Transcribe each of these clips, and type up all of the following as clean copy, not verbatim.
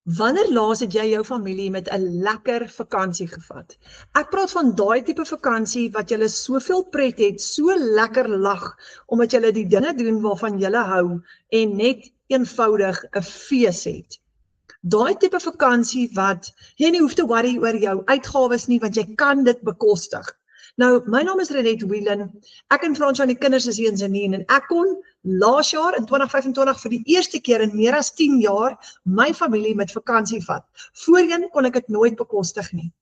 Wanneer laas het jy jou familie met 'n lekker vakansie gevat? Ek praat van daai tipe vakansie wat julle soveel pret het, so lekker lag, omdat julle die dinge doen waarvan julle hou en net eenvoudig 'n fees het. Daai tipe vakansie wat jy nie hoef te worry oor jou uitgawes nie, want jy kan dit bekostig. Nou, my naam is Renette Whelan, ek en Fransjo en die kinders is hier in Janine, en ek kon laas jaar in 2025 vir die eerste keer in meer as 10 jaar my familie met vakansie vat. Voorheen kon ek dit nooit bekostig nie.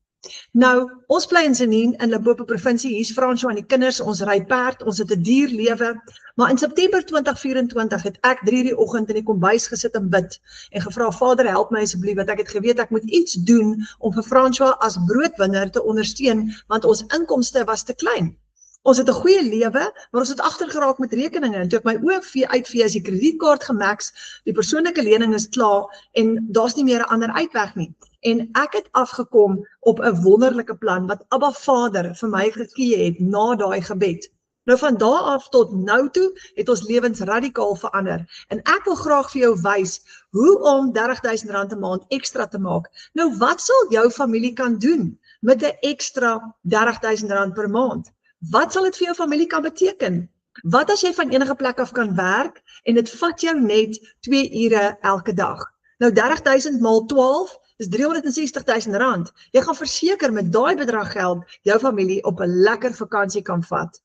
Nou, ons bly in Janine in Limpopo provinsie, hier's Fransjo en die kinders, ons ry perd, ons het 'n dierlewe, maar in September 2024 het ek 3 die oggend in die kombuis gesit en bid en gevra, Vader, help my asseblief, want ek het geweet ek moet iets doen om vir Fransjo as broodwinner te ondersteun, want ons inkomste was te klein. Ons het 'n goeie lewe, maar ons het agtergeraak met rekeninge, en toe ek my oë uitvee as die kredietkaart gemax, die persoonlike lening is klaar, en daar's nie meer 'n ander uitweg nie. En ek het afgekom op 'n wonderlike plan, wat Abba Vader vir my gegee het, na daai gebed. Nou van daar af tot nou toe, het ons lewens radikaal verander, en ek wil graag vir jou wys, hoe om R30.000 'n maand ekstra te maak. Nou wat sal jou familie kan doen, met 'n ekstra R30.000 per maand? Wat sal dit vir jou familie kan beteken? Wat as jy van enige plek af kan werk, en dit vat jou net 2 ure elke dag? Nou 30.000 maal 12 is R360.000. Jy gaan verseker met daai bedrag geld, jou familie op 'n lekker vakansie kan vat.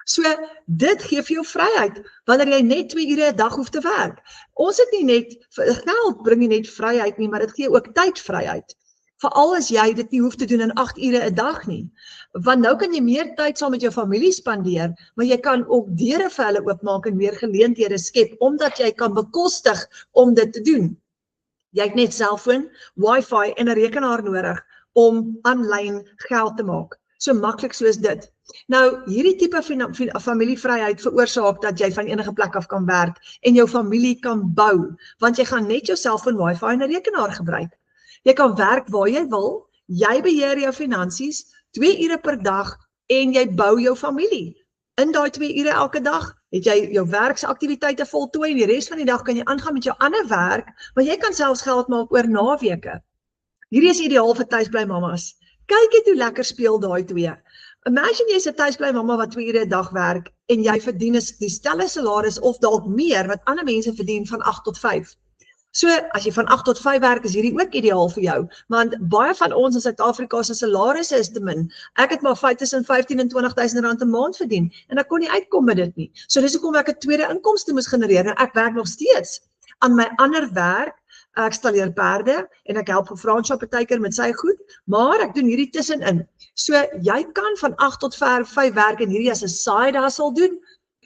So, dit gee vir jou vryheid, wanneer jy net 2 ure 'n dag hoef te werk. Ons het nie net, geld bring nie net vryheid nie, maar dit gee ook tydvryheid. Veral as jy dit nie hoef te doen in 8 ure 'n dag nie. Want nou kan jy meer tyd saam met jou familie spandeer, maar jy kan ook deure vir hulle oopmaak en meer geleenthede skep, omdat jy kan bekostig om dit te doen. Jy het net selfoon, wifi en 'n rekenaar nodig om aanlyn geld te maak. So maklik soos dit. Nou, hierdie tipe familievryheid veroorsaak dat jy van enige plek af kan werk en jou familie kan bou, want jy gaan net jou selfoon, wifi en 'n rekenaar gebruik. Jy kan werk waar jy wil, jy beheer jou finansies, 2 ure per dag, en jy bou jou familie. In daai 2 ure elke dag, het jy jou werksaktiwiteite voltooi, en die res van die dag kan jy aangaan met jou ander werk, maar jy kan selfs geld maak oor naweke. Hierdie is ideaal vir tuisbly mamas. Kyk net hoe lekker speel daai twee. Imagine jy's 'n tuisbly mamma wat 2 ure 'n dag werk, en jy verdien dieselfde salaris of dalk meer wat ander mense verdien van 8 tot 5. So, as jy van 8 tot 5 werk, is hierdie ook ideaal vir jou, want baie van ons in Suid-Afrika se salarisse is te min. Ek het maar tussen 15 en 20.000 rand 'n maand verdien, en ek kon nie uitkom met dit nie. So dis hoekom ek 'n tweede inkomste moes genereer, en ek werk nog steeds aan my ander werk. Ek stalleer perde, en ek help vir Fransjo partykeer met sy goed, maar ek doen hierdie tussenin. So, jy kan van 8 tot 5 werk, en hierdie as 'n side hustle doen,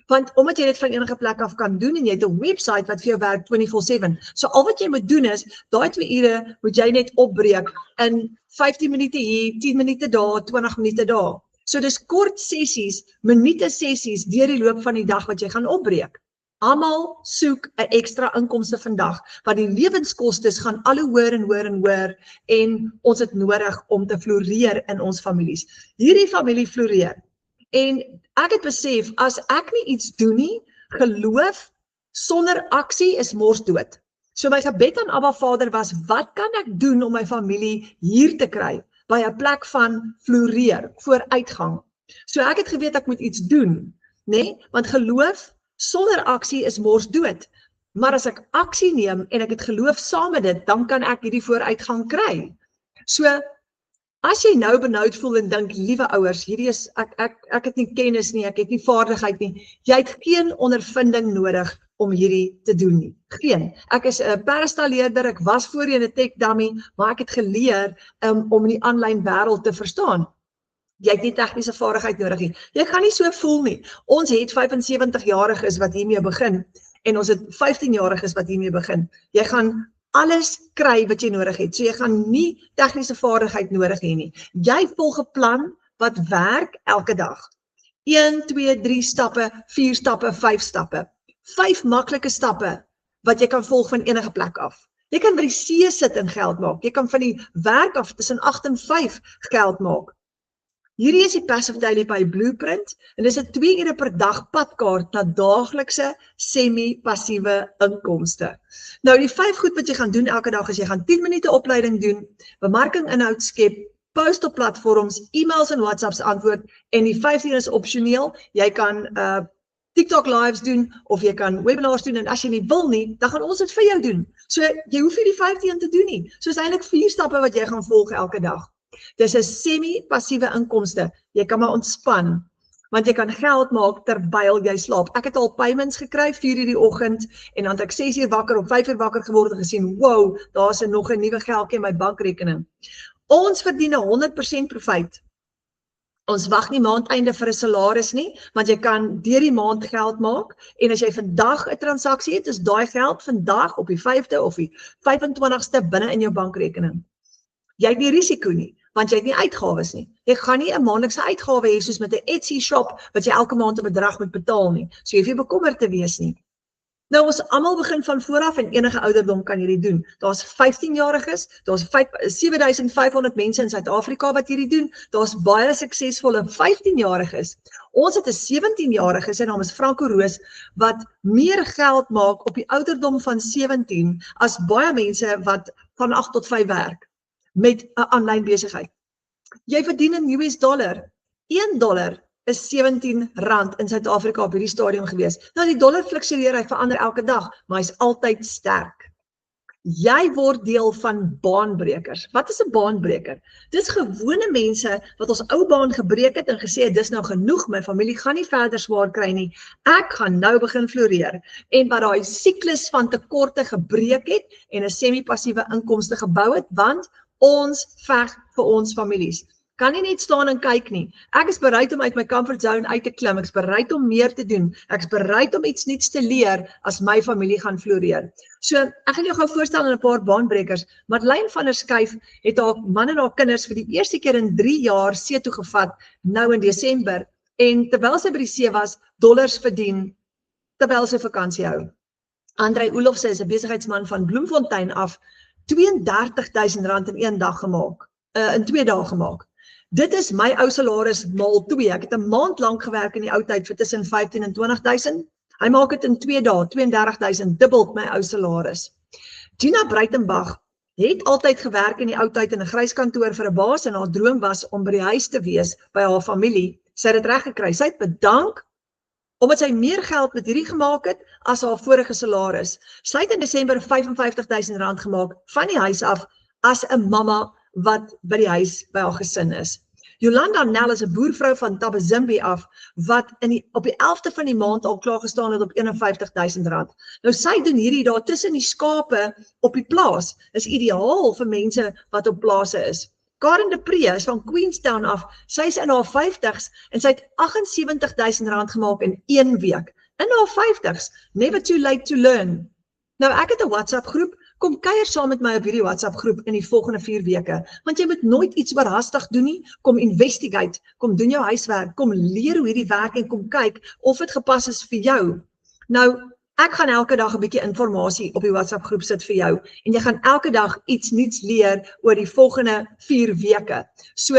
want omdat jy dit van enige plek af kan doen, en jy het 'n website wat vir jou werk 24/7, so al wat jy moet doen is, daai 2 ure moet jy net opbreek in 15 minute hier, 10 minute daar, 20 minute daar. So dis kort sessies, minute sessies deur die loop van die dag wat jy gaan opbreek. Almal soek 'n ekstra inkomste vandag, want die lewenskostes gaan al hoe hoër en hoër en hoër, en ons het nodig om te floreer in ons families. Hierdie familie floreer. En ek het besef, as ek nie iets doen nie, geloof sonder aksie is mors dood. So my gebed aan Abba Vader was, wat kan ek doen om my familie hier te kry, by 'n plek van floreer, vooruitgang. So ek het geweet ek moet iets doen, nee, want geloof sonder aksie is mors dood. Maar as ek aksie neem en ek het geloof saam met dit, dan kan ek hierdie vooruitgang kry. So, as jy nou benoud voel en dink, liewe ouers, hierdie is, ek het nie kennis nie, ek het nie vaardigheid nie, jy het geen ondervinding nodig om hierdie te doen nie. Geen. Ek is 'n perdestalleerder, ek was voorheen 'n tech dummy, maar ek het geleer om die aanlyn wêreld te verstaan. Jy het nie tegniese vaardigheid nodig nie. Jy gaan nie so voel nie. Ons het 75-jariges wat hiermee begin, en ons het 15-jariges wat hiermee begin. Jy gaan alles kry wat jy nodig het. So jy gaan nie tegniese vaardigheid nodig hê nie. Jy volg 'n plan wat werk elke dag. 1, 2, 3 stappe, 4 stappe, 5 stappe. 5 maklike stappe wat jy kan volg van enige plek af. Jy kan by die see sit en geld maak. Jy kan van die werk af tussen 8 en 5 geld maak. Hierdie is die Passive Daily Pay Blueprint en dis 'n 2 ure per dag padkaart na daaglikse semi-passiewe inkomste. Nou die 5 goed wat jy gaan doen elke dag is jy gaan 10 minute opleiding doen, bemarking inhoud skep, post op platforms, e-mails en WhatsApps antwoord en die 15 is opsioneel. Jy kan TikTok lives doen of jy kan webinars doen en as jy nie wil nie, dan gaan ons dit vir jou doen. So jy hoef nie die 15 te doen nie. So is eintlik 4 stappe wat jy gaan volg elke dag. Dis 'n semi-passiewe inkomste. Jy kan maar ontspan, want jy kan geld maak terwyl jy slaap. Ek het al payments gekry 4 uur die oggend en dan het ek 6 uur wakker of 5 uur wakker geword en gesien, wow, daar's nog 'n nuwe geldjie in my bankrekening. Ons verdien 100% profijt. Ons wag nie maandeinde vir 'n salaris nie, want jy kan deur die maand geld maak en as jy vandag 'n transaksie het, is daai geld vandag op die 5de of die 25ste binne in jou bankrekening. Jy het nie risiko nie, want jy het nie uitgawes nie. Jy gaan nie 'n maandelikse uitgawe hê soos met 'n Etsy shop wat jy elke maand 'n bedrag moet betaal nie. So jy hoef nie bekommerd te wees nie. Nou ons almal begin van vooraf en enige ouderdom kan hierdie doen. Daar's 15-jariges, daar's 7500 mense in Suid-Afrika wat hierdie doen. Daar's baie suksesvolle 15-jariges. Ons het 'n 17-jarige, sy naam is Franco Roos, wat meer geld maak op die ouderdom van 17 as baie mense wat van 8 tot 5 werk met 'n aanlyn besigheid. Jy verdien in US dollar. $1 is R17 in Suid-Afrika op hierdie stadium gewees. Nou die dollar fluktueer, hy verander elke dag, maar hy's altyd sterk. Jy word deel van baanbrekers. Wat is 'n baanbreker? Dis gewone mense wat ons ou baan gebreek het en gesê het, dis nou genoeg, my familie gaan nie verder swaar kry nie. Ek gaan nou begin floreer. En wat daai siklus van tekorte gebreek het en 'n semi-passiewe inkomste gebou het, want ons veg vir ons families. Kan nie net staan en kyk nie. Ek is bereid om uit my comfort zone uit te klim. Ek is bereid om meer te doen. Ek is bereid om iets nuuts te leer as my familie gaan floreer. So, ek gaan jou gou voorstel aan 'n paar baanbrekers. Madeleine van der Schuyf het haar man en haar kinders vir die eerste keer in 3 jaar see toe gevat, nou in Desember. En terwyl sy by die see was, dollars verdien, terwyl sy vakansie hou. Andrei Olofse is 'n besigheidsman van Bloemfontein af, R32.000 in 1 dag gemaak, in 2 dae gemaak. Dit is my ou salaris maal 2. Ek het 'n maand lank gewerk in die ou tyd vir tussen 15 en 20.000. Hy maak dit in 2 dae, 32.000, dubbel my ou salaris. Gina Breitenbach het altyd gewerk in die ou tyd in 'n gryskantoor vir 'n baas en haar droom was om by die huis te wees by haar familie. Sy het dit reg gekry. Sy het bedank omdat sy meer geld met hierdie gemaak het as haar vorige salaris. Sy het in Desember R55.000 gemaak van die huis af as 'n mamma wat by die huis by haar gesin is. Jolanda Nel is 'n boervrou van Tabazimbi af, wat op die 11de van die maand al klaar gestaan het op R51.000. Nou sy doen hierdie daar tussen die skape op die plaas, is ideaal vir mense wat op plase is. Karen de Pre is van Queenstown af, sy is in haar 50s en sy het R78.000 gemaak in 1 week. In haar 50s, never too late to learn. Nou ek het 'n WhatsApp groep, kom kuier saam met my op hierdie WhatsApp groep in die volgende 4 weke, want jy moet nooit iets oorhaastig doen nie, kom investigate, kom doen jou huiswerk, kom leer hoe hierdie werk en kom kyk of dit gepas is vir jou. Nou, ek gaan elke dag 'n bietjie inligting op die WhatsApp groep sit vir jou, en jy gaan elke dag iets nuuts leer oor die volgende 4 weke. So,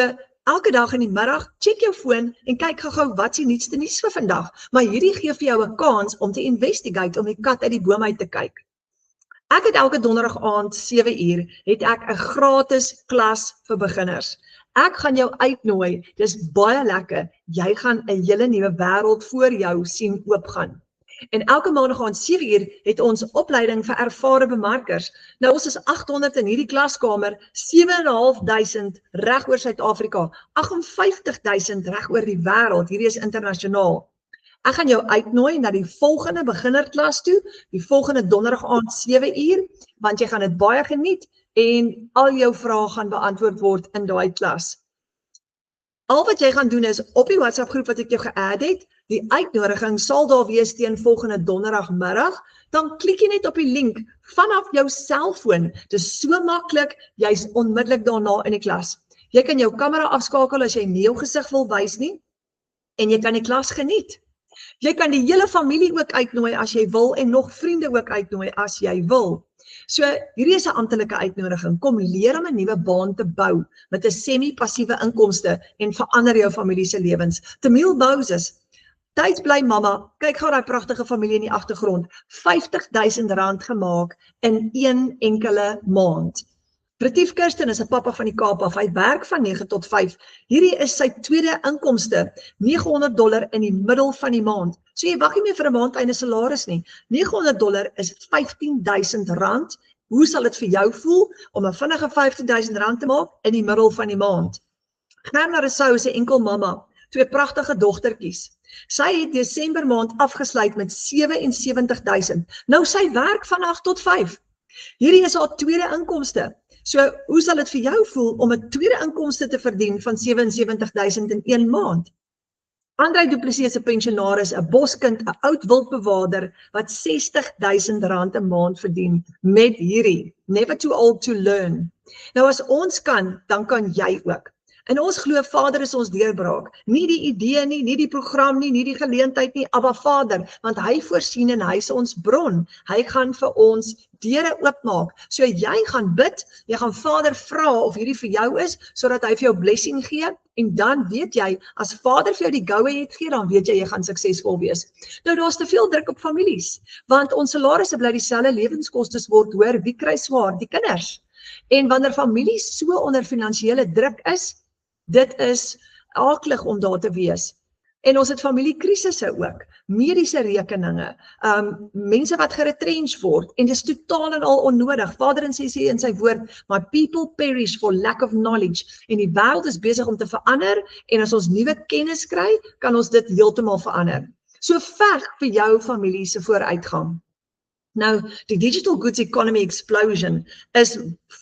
elke dag in die middag, check jou foon en kyk gou-gou wat is die nuutste nuus vir vandag, maar hierdie gee vir jou 'n kans om te investigate, om die kat uit die boom uit te kyk. Ek het elke donderdag aand 7 uur, het ek 'n gratis klas vir beginners. Ek gaan jou uitnooi, dis baie lekker, jy gaan 'n hele nuwe wêreld voor jou sien oopgaan. En elke maandag aand 7 uur het ons opleiding vir ervare bemarkers. Nou ons is 800 in hierdie klaskamer, 7.500 reg oor Suid-Afrika, 58.000 reg oor die wêreld, hierdie is internasionaal. Ek gaan jou uitnooi na die volgende beginnerklas toe, die volgende donderdag aand 7 uur, want jy gaan dit baie geniet en al jou vrae gaan beantwoord word in daai klas. Al wat jy gaan doen is, op die WhatsApp groep wat ek jou ge-add het, die uitnodiging sal daar wees teen volgende donderdagmiddag, dan klik jy net op die link vanaf jou selfoon. Dit is so maklik, jy's onmiddellik daarna in die klas. Jy kan jou kamera afskakel as jy nie jou gesig wil wys nie, en jy kan die klas geniet. Jy kan die hele familie ook uitnooi as jy wil en nog vriende ook uitnooi as jy wil. So hierdie is 'n amptelike uitnodiging. Kom leer om 'n nuwe baan te bou met 'n semi-passiewe inkomste en verander jou familie se lewens. Tamil Moses, tyd bly mamma, kyk gou daai pragtige familie in die agtergrond, R50,000 gemaak in een enkele maand. Retief Kirsten is 'n pappa van die Kaap af. Hy werk van 9 tot 5. Hierdie is sy tweede inkomste, $900 in die middel van die maand. So jy wag nie meer vir 'n maandeinde salaris nie. $900 is R15,000. Hoe sal dit vir jou voel om 'n vinnige R15,000 te maak in die middel van die maand? Gerna Rousseau is 'n enkel mamma, twee pragtige dogtertjies. Sy het Desember maand afgesluit met $77,000. Nou sy werk van 8 tot 5. Hierdie is haar tweede inkomste. So, hoe sal dit vir jou voel om 'n tweede inkomste te verdien van $77,000 in 1 maand? Andrei Du Plessis is 'n pensionaris, 'n boskind, 'n oud wildbewaarder wat R60,000 'n maand verdien met hierdie. Never too old to learn. Nou as ons kan, dan kan jy ook. En ons glo Vader is ons deurbraak. Nie die idee nie die program nie die geleentheid nie, Abba Vader, want hy voorsien en hy is ons bron. Hy gaan vir ons deure oopmaak. So jy gaan bid, jy gaan Vader vra of hierdie vir jou is, sodat hy vir jou blessing gee, en dan weet jy, as Vader vir jou die goue het gee, dan weet jy gaan suksesvol wees. Nou daar's te veel druk op families, want ons salarisse bly dieselfde, lewenskostes word hoër, wie kry swaar? Die kinders. En wanneer families so onder finansiële druk is, dit is aklig om daar te wees. En ons het familiekrisisse ook, mediese rekeninge, mense wat geretrench word, en dit is totaal en al onnodig. Vader sê in sy woord, my people perish for lack of knowledge, en die wêreld is besig om te verander, en as ons nuwe kennis kry, kan ons dit heeltemal verander. So veg vir jou familie se vooruitgang. Nou, die digital goods economy explosion is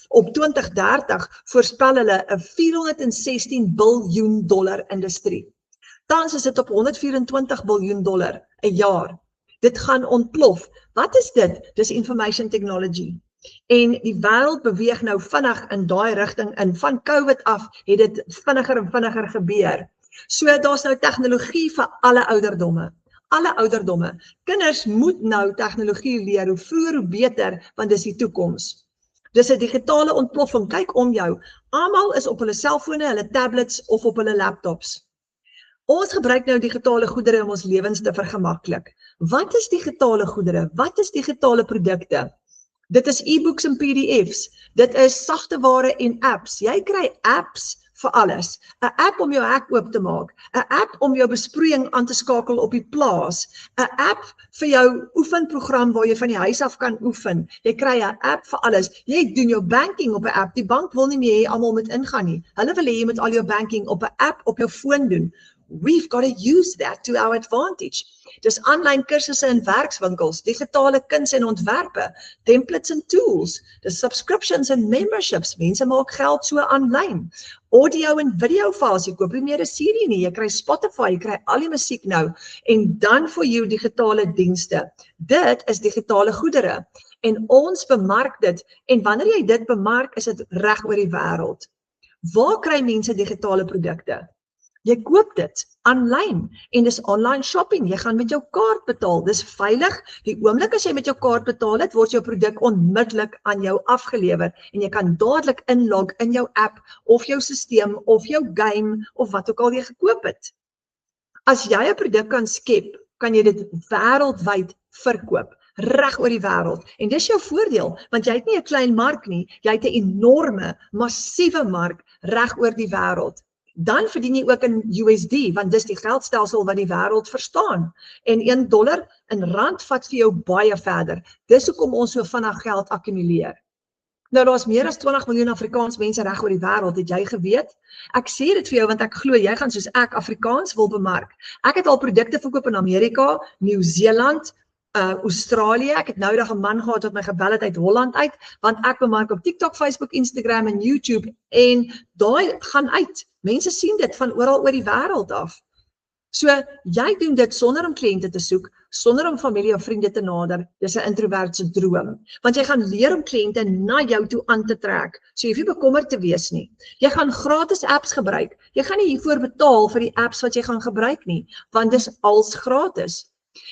op 2030 voorspel hulle 'n $416 biljoen industrie. Tans is dit op $124 biljoen 'n jaar. Dit gaan ontplof. Wat is dit? Dis information technology. En die wêreld beweeg nou vinnig in daai rigting in. Van COVID af het dit vinniger en vinniger gebeur. So daar's nou tegnologie vir alle ouderdomme. Alle ouderdomme. Kinders moet nou tegnologie leer, hoe vroeër hoe beter, want dis die toekoms. Dis 'n digitale ontploffing, kyk om jou. Almal is op hulle selfone, hulle tablets of op hulle laptops. Ons gebruik nou digitale goedere om ons lewens te vergemaklik. Wat is digitale goedere? Wat is digitale produkte? Dit is e-books en PDFs. Dit is sagte ware en apps. Jy kry apps vir alles. 'n App om jou hek oop te maak, 'n app om jou besproeiing aan te skakel op die plaas, 'n app vir jou oefenprogram waar jy van die huis af kan oefen. Jy kry 'n app vir alles. Jy doen jou banking op 'n app. Die bank wil nie meer hê almal moet ingaan nie. Hulle wil hê jy moet al jou banking op 'n app op jou foon doen. We've got to use that to our advantage. Dis aanlyn kursusse in werkswinkels, digitale kuns en ontwerpe, templates en tools, dis subscriptions en memberships, mense maak geld so aanlyn. Audio en video files, jy koop nie meer 'n CD nie, jy kry Spotify, jy kry al die musiek nou, en dan vir jou digitale dienste. Dit is digitale goedere, en ons bemark dit, en wanneer jy dit bemark, is dit reg oor die wêreld. Waar kry mense digitale produkte? Jy koop dit aanlyn en dis online shopping. Jy gaan met jou kaart betaal. Dis veilig. Die oomblik as jy met jou kaart betaal het, word jou produk onmiddellik aan jou afgelewer en jy kan dadelik inlog in jou app of jou stelsel of jou game of wat ook al jy gekoop het. As jy 'n produk kan skep, kan jy dit wêreldwyd verkoop. Reg oor die wêreld. En dis jou voordeel, want jy het nie 'n klein mark nie, jy het 'n enorme, massiewe mark reg oor die wêreld. Dan verdien jy ook in USD, want dis die geldstelsel wat die wêreld verstaan. En $1 in rand vat vir jou baie verder. Dis hoekom ons so vinnig geld akkumuleer. Nou, daar's meer as 20 miljoen Afrikaans mense reg oor die wêreld, het jy geweet? Ek sê dit vir jou, want ek glo, jy gaan soos ek Afrikaans wil bemark. Ek het al produkte verkoop in Amerika, Nieu-Seeland, Australië. Ek het nou 'n man gehad wat my gebel het uit Holland uit, want ek bemark op TikTok, Facebook, Instagram en YouTube, en daai gaan uit. Mense sien dit van oral oor die wêreld af. So, jy doen dit sonder om kliënte te soek, sonder om familie of vriende te nader, dis 'n introvertse droom. Want jy gaan leer om kliënte na jou toe aan te trek, so jy hoef nie bekommerd te wees nie. Jy gaan gratis apps gebruik. Jy gaan nie hiervoor betaal vir die apps wat jy gaan gebruik nie, want dis als gratis.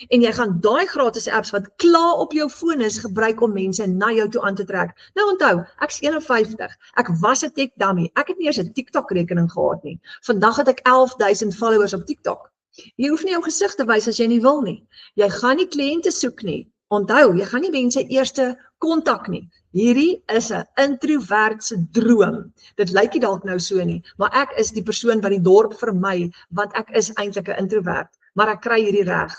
En jy gaan daai gratis apps wat klaar op jou foon is, gebruik om mense na jou toe aan te trek. Nou onthou, ek's 51, ek was 'n tech dummy, ek het nie eers 'n TikTok rekening gehad nie. Vandag het ek 11.000 followers op TikTok. Jy hoef nie jou gesig te wys as jy nie wil nie. Jy gaan nie kliënte soek nie. Onthou, jy gaan nie mense eerste kontak nie. Hierdie is 'n introvertse droom. Dit lyk nie dalk nou so nie, maar ek is die persoon wat die dorp vermy, want ek is eintlik 'n introvert, maar ek kry hierdie reg.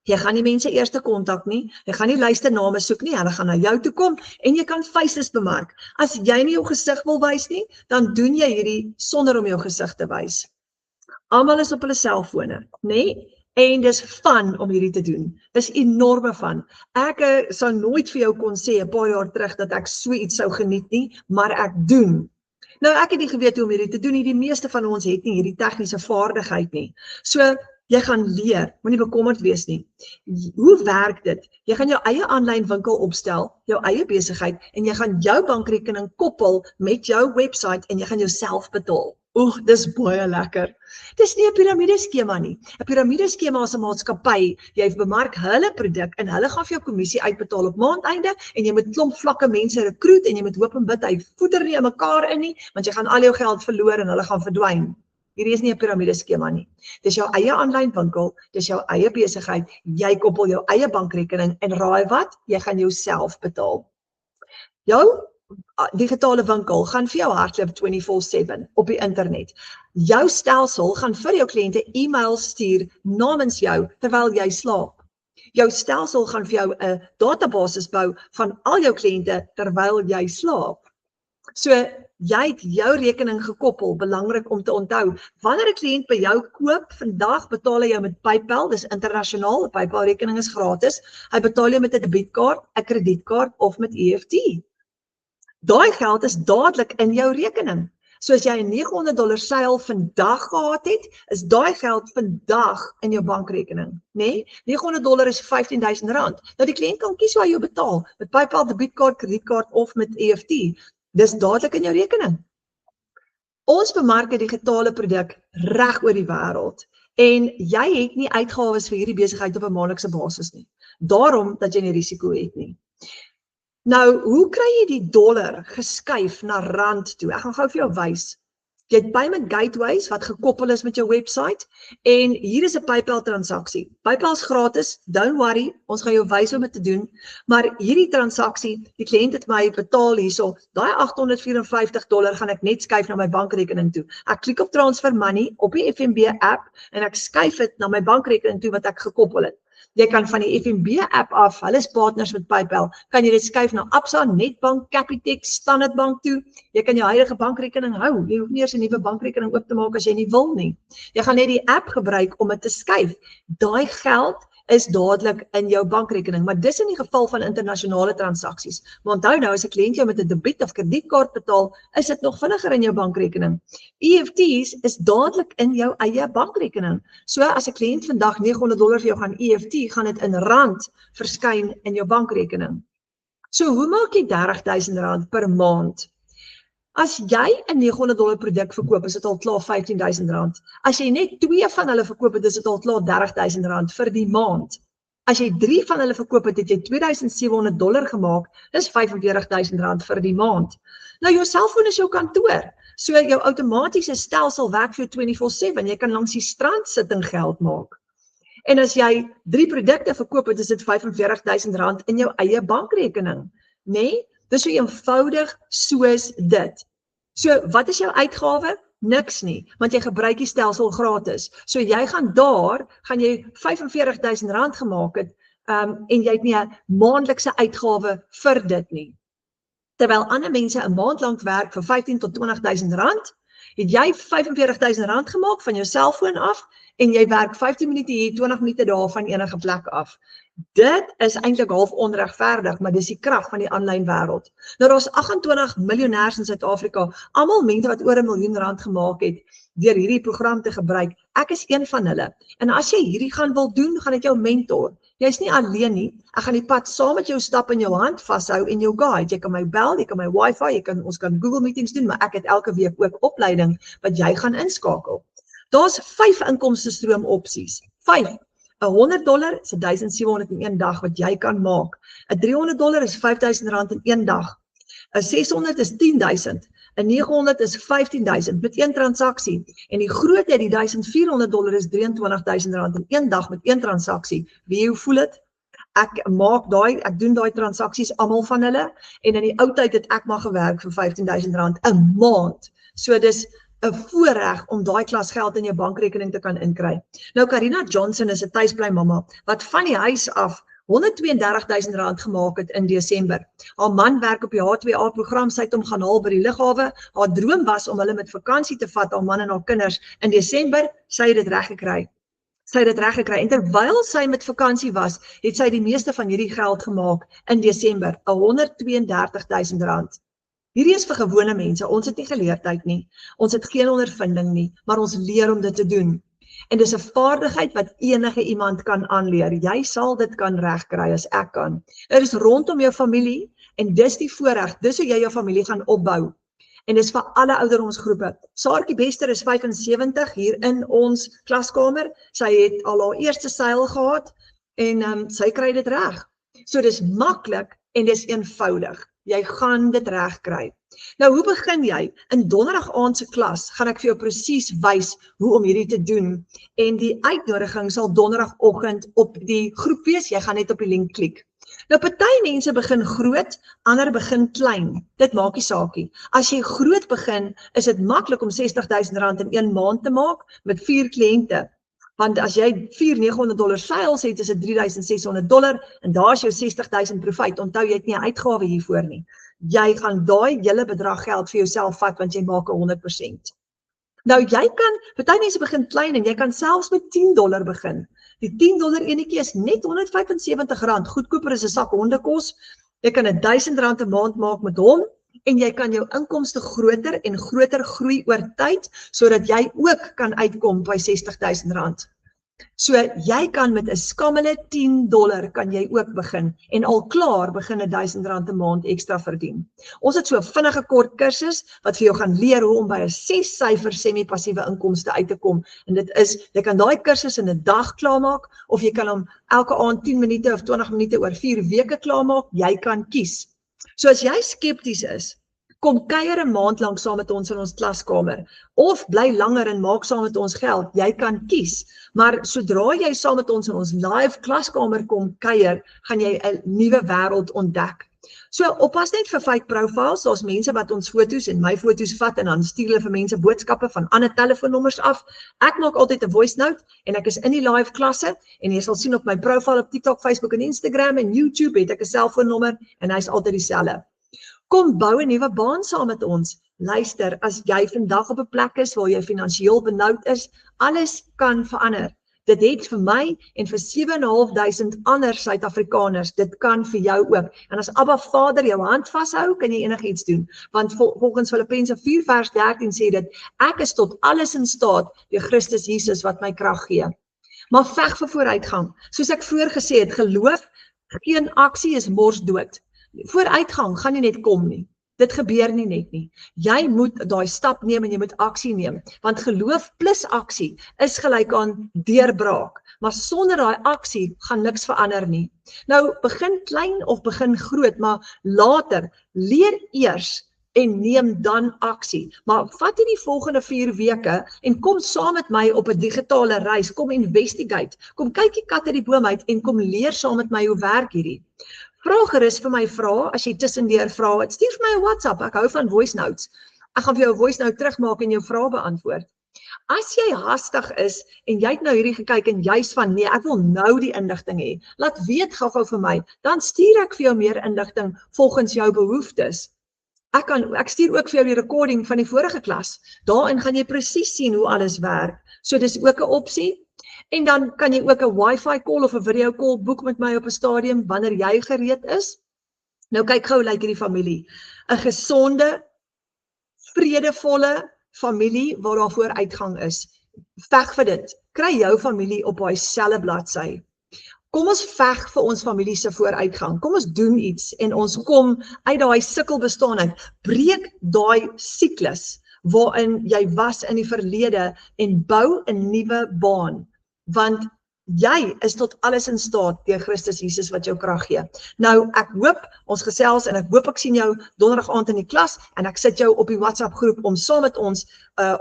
Jy gaan nie mense eerste kontak nie, jy gaan nie luistername soek nie, hulle gaan na jou toe kom en jy kan faces bemark. As jy nie jou gesig wil wys nie, dan doen jy hierdie sonder om jou gesig te wys. Almal is op hulle selfone, nê? En dis fun om hierdie te doen. Dis enorme fun. Ek sou nooit vir jou kon sê 'n paar jaar terug dat ek so iets sou geniet nie, maar ek doen. Nou ek het nie geweet hoe om hierdie te doen nie. Die meeste van ons het nie hierdie tegniese vaardigheid nie. So jy gaan leer, moenie bekommerd wees nie. Hoe werk dit? Jy gaan jou eie aanlyn winkel opstel, jou eie besigheid en jy gaan jou bankrekening koppel met jou webwerf en jy gaan jouself betaal. Oeg, dis baie lekker. Dis nie 'n piramideskema nie. 'n Piramideskema is 'n maatskappy. Jy bemark hulle produk en hulle gaan vir jou kommissie uitbetaal op maandeinde en jy moet klomp vlakke mense rekruut en jy moet hoop en bid hy voeder nie in mekaar in nie, want jy gaan al jou geld verloor en hulle gaan verdwyn. Hierdie is nie 'n piramideskema nie. Dis jou eie aanlyn winkel, dis jou eie besigheid, jy koppel jou eie bankrekening en raai wat? Jy gaan jouself betaal. Jou digitale winkel gaan vir jou hardloop 24/7 op die internet. Jou stelsel gaan vir jou kliënte e-mails stuur namens jou terwyl jy slaap. Jou stelsel gaan vir jou 'n database bou van al jou kliënte terwyl jy slaap. So jy het jou rekening gekoppel, belangrik om te onthou. Wanneer 'n kliënt by jou koop, vandag betaal hy jou met PayPal, dis internasionaal, 'n PayPal rekening is gratis. Hy betaal jou met 'n debietkaart, 'n kredietkaart of met EFT. Daai geld is dadelik in jou rekening. So as jy 'n $900 seil vandag gehad het, is daai geld vandag in jou bankrekening, nê? $900 is R15.000. Nou die kliënt kan kies hoe hy jou betaal, met PayPal, debietkaart, kredietkaart of met EFT. Dis dadelik in jou rekening. Ons bemark 'n digitale produk reg oor die wêreld en jy het nie uitgawes vir hierdie besigheid op 'n maandelikse basis nie. Daarom dat jy nie risiko het nie. Nou, hoe kry jy die dollar geskuif na rand toe? Ek gaan gou vir jou wys. Jy het payment gateways wat gekoppel is met jou website en hier is 'n PayPal transaksie. PayPal is gratis, don't worry, ons gaan jou wys hoe om dit te doen, maar hierdie transaksie, die kliënt het my betaal hierso, daai $854 gaan ek net skuif na my bankrekening toe. Ek klik op transfer money op die FNB app en ek skuif dit na my bankrekening toe wat ek gekoppel het. Jy kan van die FNB app af, hulle is partners met PayPal, kan jy dit skuif na Absa, Nedbank, Capitec, Standard Bank toe. Jy kan jou huidige bankrekening hou. Jy hoef nie eers 'n nuwe bankrekening oop te maak as jy nie wil nie. Jy gaan net die app gebruik om dit te skuif. Daai geld is dadelik in jou bankrekening, maar dis in die geval van internasionale transaksies. Maar onthou nou, as 'n kliënt jou met 'n debiet of kredietkaart betaal, is dit nog vinniger in jou bankrekening. EFT's is dadelik in jou eie bankrekening. So as 'n kliënt vandag $900 vir jou gaan EFT, gaan dit in rand verskyn in jou bankrekening. So hoe maak jy R30.000 per maand? As jy 'n $900 produk verkoop, is dit al klaar R15.000. As jy net 2 van hulle verkoop het, is dit al klaar R30.000 vir die maand. As jy 3 van hulle verkoop het, het jy $2.700 gemaak, dis R45.000 vir die maand. Nou jou selfoon is jou kantoor, so jou outomatiese stelsel werk vir jou 24/7, jy kan langs die strand sit en geld maak. En as jy 3 produkte verkoop het, is dit R45.000 in jou eie bankrekening, nê? Dis so eenvoudig soos dit. So, wat is jou uitgawe? Niks nie, want jy gebruik die stelsel gratis. So jy gaan jy R45.000 gemaak het, en jy het nie 'n maandelikse uitgawe vir dit nie. Terwyl ander mense 'n maand lank werk vir R15.000 tot R20.000, het jy R45.000 gemaak van jou selfoon af, en jy werk 15 minute hier, 20 minute daar van enige plek af. Dit is eintlik half onregverdig, maar dis die krag van die aanlyn wêreld. Nou daar's 28 miljonêers in Suid-Afrika, almal mense wat oor R1 miljoen gemaak het deur hierdie program te gebruik. Ek is een van hulle. En as jy hierdie gaan wil doen, gaan ek jou mentor. Jy's nie alleen nie. Ek gaan die pad saam met jou stap in jou hand vashou en jou guide. Jy kan my bel, jy kan my wifi, ons kan Google meetings doen, maar ek het elke week ook opleiding wat jy gaan inskakel. Daar's 5 inkomstestroom opsies. 5. $100 is $1,701 dag wat jy kan maak. $300 is R5,000 in een dag. 600 is 10,000. 900 is 15,000 met een transaksie. En die grootheid, die $1,400 is R23,000 in een dag met een transaksie. Wie hoe voel dit? Ek doen daai transaksies almal van hulle. En in die ou tyd het ek maar gewerk vir R15,000 'n maand. So dis 'n voorreg om daai klas geld in jou bankrekening te kan inkry. Nou Karina Johnson is 'n tuisbly mamma wat van die huis af R132,000 gemaak het in Desember. Haar man werk op die H2A program, sy het hom gaan haal by die lughawe. Haar droom was om hulle met vakansie te vat, haar man en haar kinders in Desember. Sy het dit reg gekry. En terwyl sy met vakansie was, het sy die meeste van hierdie geld gemaak in Desember, R132,000. Hierdie is vir gewone mense, ons het nie geleerdheid nie, ons het geen ondervinding nie, maar ons leer om dit te doen. En dis 'n vaardigheid wat enige iemand kan aanleer. Jy sal dit kan regkry as ek kan. Dit is rondom jou familie en dis die voorreg, dis hoe jy jou familie gaan opbou. En dis vir alle ouderdomsgroepe. Saartjie Bester is 75 hier in ons klaskamer. Sy het al haar eerste seil gehad en sy kry dit reg. So dis maklik en dis eenvoudig. Jy gaan dit reg kry. Nou, hoe begin jy? In donderdag aand se klas gaan ek vir jou presies wys hoe om hierdie te doen. En die uitnodiging sal donderdagoggend op die groep wees. Jy gaan net op die link klik. Nou, party mense begin groot, ander begin klein. Dit maak nie saakie. As jy groot begin, is dit maklik om R60,000 in een maand te maak met 4 kliënte. Want as jy $4,900 sales het, is dit $3,600 en daar is jou R60,000 profijt. Onthou, jy het nie 'n uitgawe hiervoor nie. Jy gaan daai hele bedrag geld vir jouself vat, want jy maak 100%. Nou, jy kan, party mense begin klein en jy kan selfs met $10 begin. Die $10 enetjie is net R175, goedkoper as 'n sak hondekos. Jy kan R1,000 'n maand maak met hom en jy kan jou inkomste groter en groter groei oor tyd, sodat jy ook kan uitkom by R60,000. So jy kan met 'n skammele $10 kan jy ook begin en al klaar begin R1,000 'n maand ekstra verdien. Ons het so 'n vinnige kort kursus wat vir jou gaan leer hoe om by 'n 6-syfer semi-passiewe inkomste uit te kom. En dit is, jy kan daai kursus in 'n dag klaarmaak of jy kan hom elke aand 10 minute of 20 minute oor 4 weke klaarmaak. Jy kan kies. So as jy skepties is, kom kuier 'n maand lank saam met ons in ons klaskamer of bly langer en maak saam met ons geld. Jy kan kies. Maar sodra jy saam met ons in ons live klaskamer kom kuier, gaan jy 'n nuwe wêreld ontdek. So oppas net vir fake profiles. Daar's mense wat ons foto's en my foto's vat en dan stuur hulle vir mense boodskappe van ander telefoonnommers af. Ek maak altyd 'n voice note en ek is in die live klasse en jy sal sien op my profiel op TikTok, Facebook en Instagram en YouTube het ek 'n selfoonnommer en hy's altyd dieselfde. Kom bou 'n nuwe baan saam met ons. Luister, as jy vandag op 'n plek is waar jy finansiëel benoud is, alles kan verander. Dit het vir my en vir 7,500 ander Suid-Afrikaners, dit kan vir jou ook. En as Abba Vader jou hand vashou, kan jy enigiets doen. Want volgens Filippense 4:13 sê dit, ek is tot alles in staat deur Christus Jesus wat my krag gee. Maar veg vir vooruitgang. Soos ek vroeër gesê het, geloof, geen aksie is morsdood. Vooruitgang gaan nie net kom nie. Dit gebeur nie net nie. Jy moet daai stap neem en jy moet aksie neem. Want geloof plus aksie is gelyk aan deurbraak. Maar sonder daai aksie gaan niks verander nie. Nou, begin klein of begin groot, maar later, leer eers en neem dan aksie. Maar vat in die volgende 4 weke en kom saam met my op 'n digitale reis. Kom investigate. Kom kyk die kat uit die boom uit en kom leer saam met my hoe werk hierdie. Vra gerus vir my vrae, as jy tussendeur vra het, stuur vir my 'n WhatsApp, ek hou van voice notes. Ek gaan vir jou 'n voice note terugmaak en jou vrae beantwoord. As jy haastig is en jy het nou hierdie gekyk en jy's van nee, ek wil nou die inligting hê, laat weet gou-gou vir my, dan stuur ek vir jou meer inligting volgens jou behoeftes. Ek stuur ook vir jou die recording van die vorige klas. Daarin gaan jy presies sien hoe alles werk. So dis ook 'n opsie. En dan kan jy ook 'n Wi-Fi call of 'n video call boek met my op 'n stadium wanneer jy gereed is. Nou kyk gou hoe lyk hierdie familie. 'n Gesonde, vredevolle familie waar daar vooruitgang is. Veg vir dit. Kry jou familie op daai selfde bladsy. Kom ons veg vir ons familie se vooruitgang. Kom ons doen iets en ons kom uit daai sukkelbestaan uit. Breek daai siklus waarin jy was in die verlede en bou 'n nuwe baan. Want jy is tot alles in staat deur Christus Jesus wat jou krag gee. Nou, ek hoop ons gesels en ek hoop ek sien jou donderdag aand in die klas en ek sit jou op die WhatsApp groep om saam met ons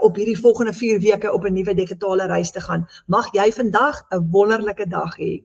op hierdie volgende 4 weke op 'n nuwe digitale reis te gaan. Mag jy vandag 'n wonderlike dag hê.